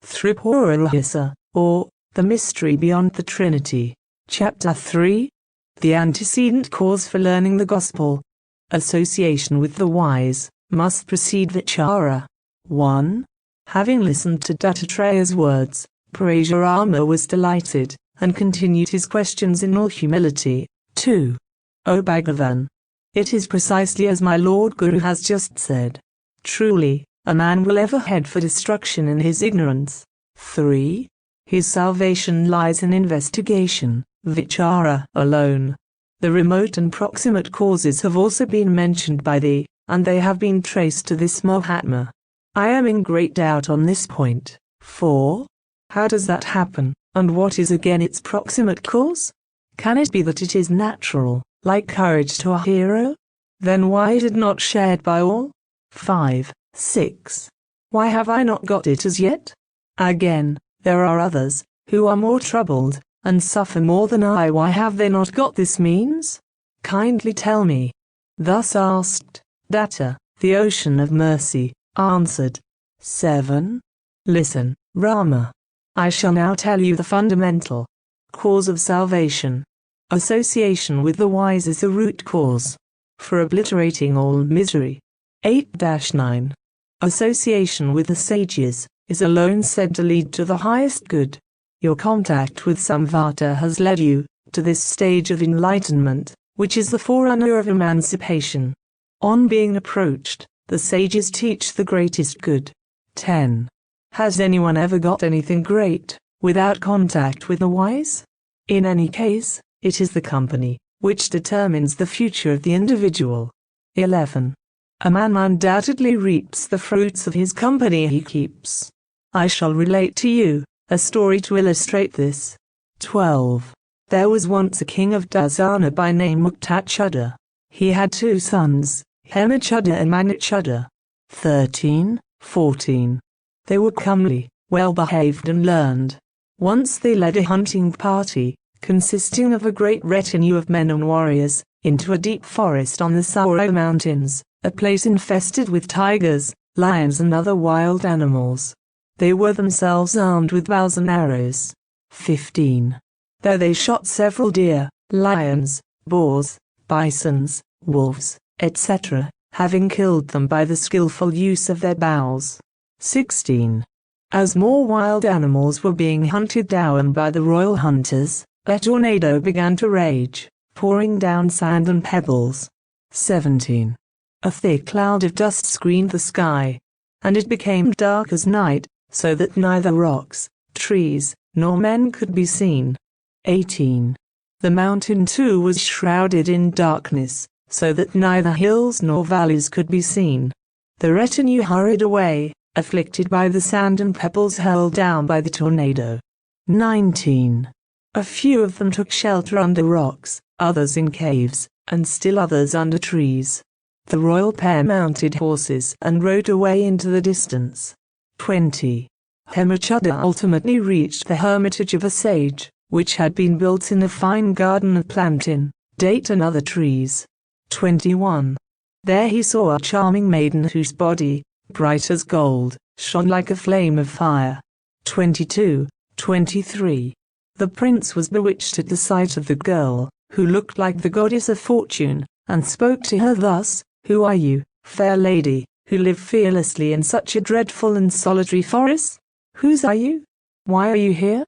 Tripura Rahasya, or The Mystery Beyond the Trinity. Chapter 3. The antecedent cause for learning the Gospel. Association with the wise must precede vichara. 1. Having listened to Dattatreya's words, Parashurama was delighted, and continued his questions in all humility. 2. O Bhagavan! It is precisely as my Lord Guru has just said. Truly, a man will ever head for destruction in his ignorance. 3. His salvation lies in investigation, vichara alone. The remote and proximate causes have also been mentioned by thee, and they have been traced to this Mahatma. I am in great doubt on this point. 4. How does that happen, and what is again its proximate cause? Can it be that it is natural, like courage to a hero? Then why is it not shared by all? 5. 6. Why have I not got it as yet? Again, there are others, who are more troubled, and suffer more than I. Why have they not got this means? Kindly tell me. Thus asked, Datta, the ocean of mercy, answered. 7. Listen, Rama. I shall now tell you the fundamental cause of salvation. Association with the wise is the root cause for obliterating all misery. 8-9. Association with the sages is alone said to lead to the highest good. Your contact with Samvata has led you to this stage of enlightenment, which is the forerunner of emancipation. On being approached, the sages teach the greatest good. 10. Has anyone ever got anything great without contact with the wise? In any case, it is the company which determines the future of the individual. 11. A man undoubtedly reaps the fruits of his company he keeps. I shall relate to you a story to illustrate this. 12. There was once a king of Dasana by name Muktachyuda. He had 2 sons, Hemachyuda and Manichyuda. 13, 14. They were comely, well-behaved and learned. Once they led a hunting party, consisting of a great retinue of men and warriors, into a deep forest on the Sauro Mountains, a place infested with tigers, lions and other wild animals. They were themselves armed with bows and arrows. 15. There they shot several deer, lions, boars, bisons, wolves, etc., having killed them by the skillful use of their bows. 16. As more wild animals were being hunted down by the royal hunters, a tornado began to rage, pouring down sand and pebbles. 17. A thick cloud of dust screened the sky, and it became dark as night, so that neither rocks, trees, nor men could be seen. 18. The mountain too was shrouded in darkness, so that neither hills nor valleys could be seen. The retinue hurried away, afflicted by the sand and pebbles hurled down by the tornado. 19. A few of them took shelter under rocks, others in caves, and still others under trees. The royal pair mounted horses and rode away into the distance. 20. Hemachyuda ultimately reached the hermitage of a sage, which had been built in a fine garden of plantain, date and other trees. 21. There he saw a charming maiden whose body, bright as gold, shone like a flame of fire. 22, 23. The prince was bewitched at the sight of the girl, who looked like the goddess of fortune, and spoke to her thus, Who are you, fair lady, who live fearlessly in such a dreadful and solitary forest? Whose are you? Why are you here?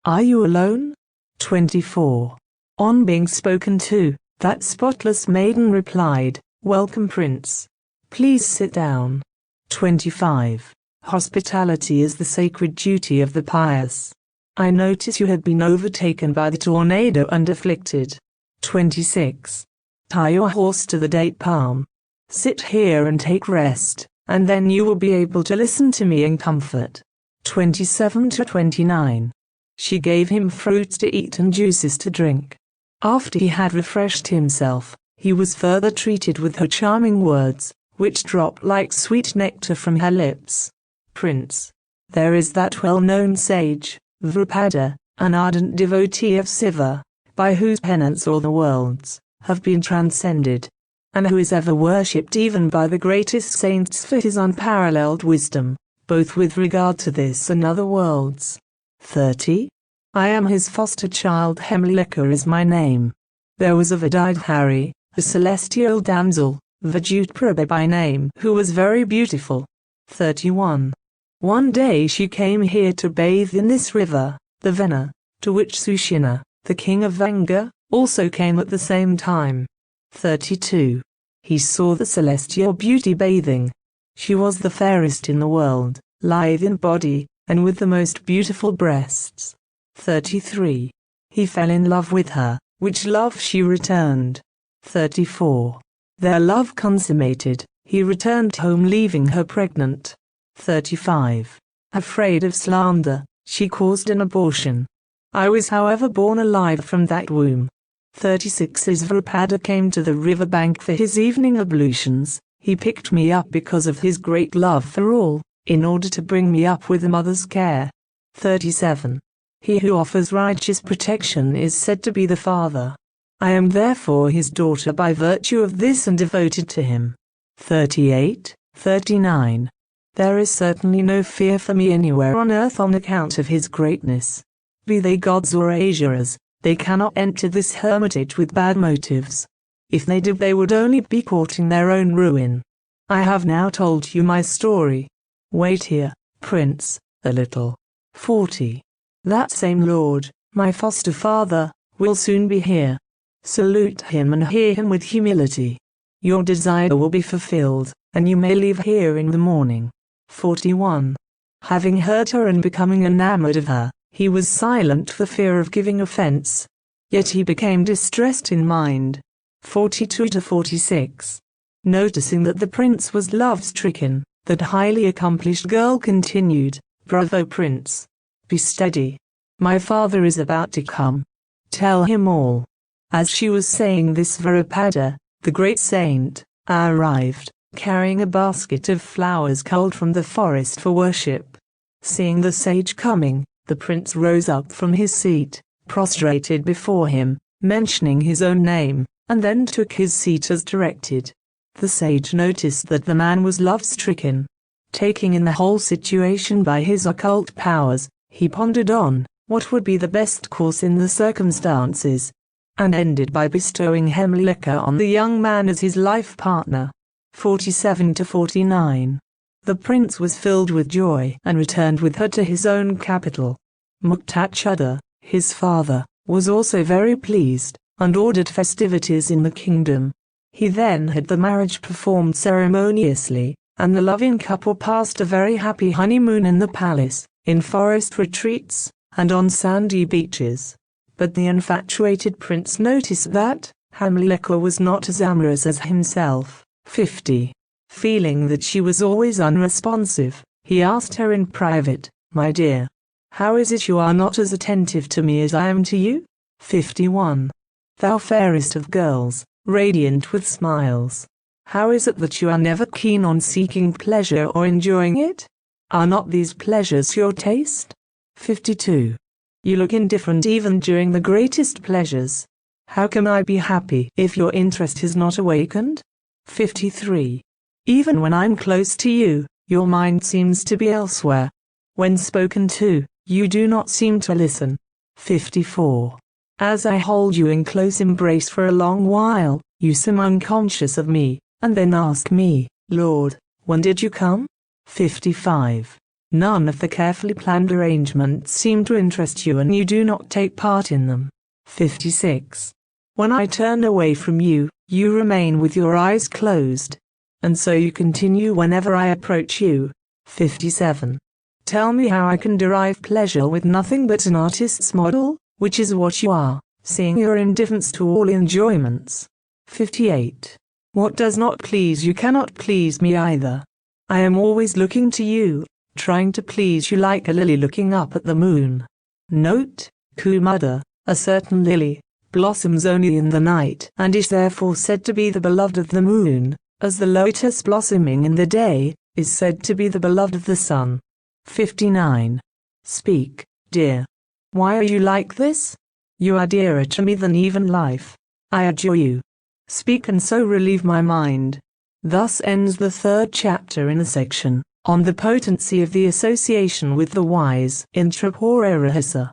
Are you alone? 24. On being spoken to, that spotless maiden replied, Welcome, prince. Please sit down. 25. Hospitality is the sacred duty of the pious. I notice you have been overtaken by the tornado and afflicted. 26. Tie your horse to the date palm. Sit here and take rest, and then you will be able to listen to me in comfort. 27-29. She gave him fruits to eat and juices to drink. After he had refreshed himself, he was further treated with her charming words, which dropped like sweet nectar from her lips. Prince, there is that well-known sage, Drupada, an ardent devotee of Siva, by whose penance all the worlds have been transcended, and who is ever worshipped even by the greatest saints for his unparalleled wisdom, both with regard to this and other worlds. 30. I am his foster child. Hemlika is my name. There was a Vididhari, a celestial damsel, Vajutprabha by name, who was very beautiful. 31. One day she came here to bathe in this river, the Vena, to which Sushina, the king of Vanga, also came at the same time. 32. He saw the celestial beauty bathing. She was the fairest in the world, lithe in body, and with the most beautiful breasts. 33. He fell in love with her, which love she returned. 34. Their love consummated, he returned home leaving her pregnant. 35. Afraid of slander, she caused an abortion. I was however born alive from that womb. 36. As Vrapada came to the river bank for his evening ablutions, he picked me up because of his great love for all, in order to bring me up with a mother's care. 37. He who offers righteous protection is said to be the father. I am therefore his daughter by virtue of this and devoted to him. 38, 39. There is certainly no fear for me anywhere on earth on account of his greatness. Be they gods or asuras, they cannot enter this hermitage with bad motives. If they did, they would only be courting their own ruin. I have now told you my story. Wait here, Prince, a little. 40. That same Lord, my foster father, will soon be here. Salute him and hear him with humility. Your desire will be fulfilled, and you may leave here in the morning. 41. Having heard her and becoming enamored of her, he was silent for fear of giving offense. Yet he became distressed in mind. 42 to 46. Noticing that the prince was love-stricken, that highly accomplished girl continued, Bravo, Prince. Be steady. My father is about to come. Tell him all. As she was saying this, Vrapada, the great saint, arrived, carrying a basket of flowers culled from the forest for worship. Seeing the sage coming, the prince rose up from his seat, prostrated before him, mentioning his own name, and then took his seat as directed. The sage noticed that the man was love-stricken. Taking in the whole situation by his occult powers, he pondered on what would be the best course in the circumstances, and ended by bestowing Hemlika on the young man as his life partner. 47 to 49. The prince was filled with joy and returned with her to his own capital. Muktachala, his father, was also very pleased, and ordered festivities in the kingdom. He then had the marriage performed ceremoniously, and the loving couple passed a very happy honeymoon in the palace, in forest retreats, and on sandy beaches. But the infatuated prince noticed that Hemlika was not as amorous as himself. 50. Feeling that she was always unresponsive, he asked her in private, My dear, how is it you are not as attentive to me as I am to you? 51. Thou fairest of girls, radiant with smiles, how is it that you are never keen on seeking pleasure or enjoying it? Are not these pleasures your taste? 52. You look indifferent even during the greatest pleasures. How can I be happy if your interest is not awakened? 53. Even when I'm close to you, your mind seems to be elsewhere. When spoken to, you do not seem to listen. 54. As I hold you in close embrace for a long while, you seem unconscious of me, and then ask me, Lord, when did you come? 55. None of the carefully planned arrangements seem to interest you and you do not take part in them. 56. When I turn away from you, you remain with your eyes closed, and so you continue whenever I approach you. 57. Tell me how I can derive pleasure with nothing but an artist's model, which is what you are, seeing your indifference to all enjoyments. 58. What does not please you cannot please me either. I am always looking to you, trying to please you like a lily looking up at the moon. Note, Kumada, a certain lily, blossoms only in the night and is therefore said to be the beloved of the moon, as the lotus blossoming in the day is said to be the beloved of the sun. 59. Speak, dear. Why are you like this? You are dearer to me than even life. I adjure you. Speak and so relieve my mind. Thus ends the third chapter in the section on the potency of the association with the wise in Tripura Rahasya.